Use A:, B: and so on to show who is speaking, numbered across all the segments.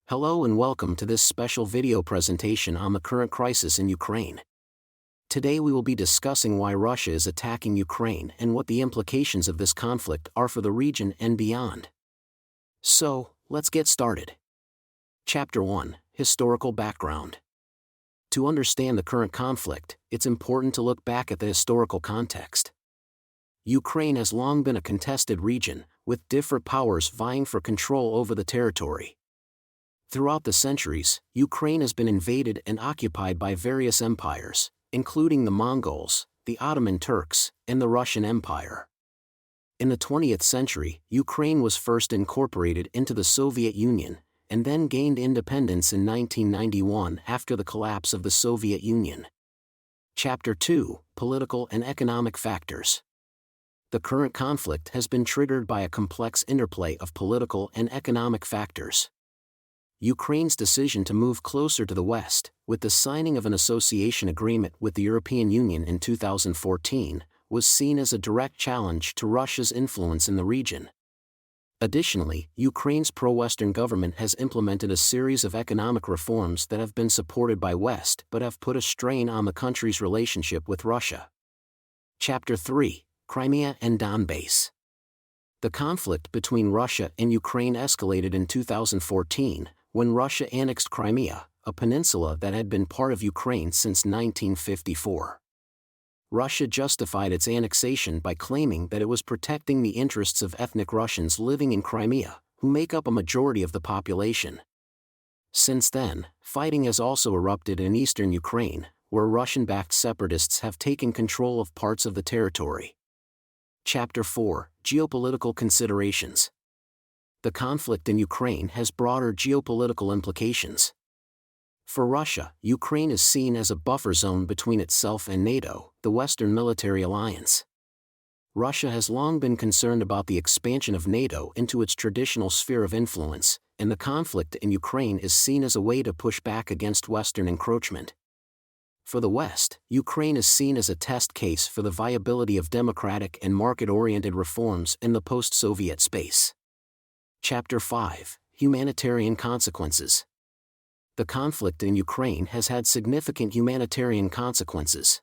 A: Hello and welcome to this special video presentation on the current crisis in Ukraine. Today we will be discussing why Russia is attacking Ukraine and what the implications of this conflict are for the region and beyond. So, let's get started. Chapter 1: Historical Background. To understand the current conflict, it's important to look back at the historical context. Ukraine has long been a contested region, with different powers vying for control over the territory. Throughout the centuries, Ukraine has been invaded and occupied by various empires, including the Mongols, the Ottoman Turks, and the Russian Empire. In the 20th century, Ukraine was first incorporated into the Soviet Union, and then gained independence in 1991 after the collapse of the Soviet Union. Chapter 2: Political and Economic Factors. The current conflict has been triggered by a complex interplay of political and economic factors. Ukraine's decision to move closer to the West, with the signing of an association agreement with the European Union in 2014, was seen as a direct challenge to Russia's influence in the region. Additionally, Ukraine's pro-Western government has implemented a series of economic reforms that have been supported by West but have put a strain on the country's relationship with Russia. Chapter 3: Crimea and Donbass. The conflict between Russia and Ukraine escalated in 2014, when Russia annexed Crimea, a peninsula that had been part of Ukraine since 1954. Russia justified its annexation by claiming that it was protecting the interests of ethnic Russians living in Crimea, who make up a majority of the population. Since then, fighting has also erupted in eastern Ukraine, where Russian-backed separatists have taken control of parts of the territory. Chapter 4: Geopolitical Considerations. The conflict in Ukraine has broader geopolitical implications. For Russia, Ukraine is seen as a buffer zone between itself and NATO, the Western military alliance. Russia has long been concerned about the expansion of NATO into its traditional sphere of influence, and the conflict in Ukraine is seen as a way to push back against Western encroachment. For the West, Ukraine is seen as a test case for the viability of democratic and market-oriented reforms in the post-Soviet space. Chapter 5: Humanitarian Consequences. The conflict in Ukraine has had significant humanitarian consequences.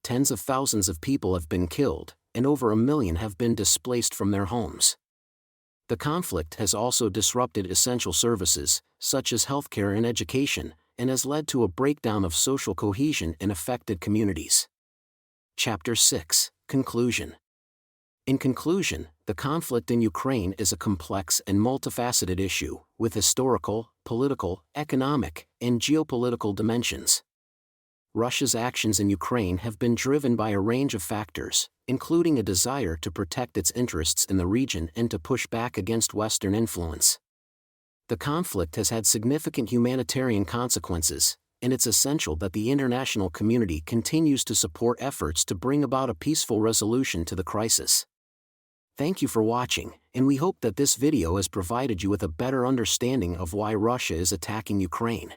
A: Tens of thousands of people have been killed, and over 1 million have been displaced from their homes. The conflict has also disrupted essential services, such as healthcare and education, and has led to a breakdown of social cohesion in affected communities. Chapter 6: Conclusion. In conclusion, the conflict in Ukraine is a complex and multifaceted issue, with historical, political, economic, and geopolitical dimensions. Russia's actions in Ukraine have been driven by a range of factors, including a desire to protect its interests in the region and to push back against Western influence. The conflict has had significant humanitarian consequences, and it's essential that the international community continues to support efforts to bring about a peaceful resolution to the crisis. Thank you for watching, and we hope that this video has provided you with a better understanding of why Russia is attacking Ukraine.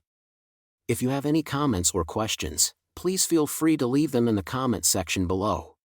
A: If you have any comments or questions, please feel free to leave them in the comment section below.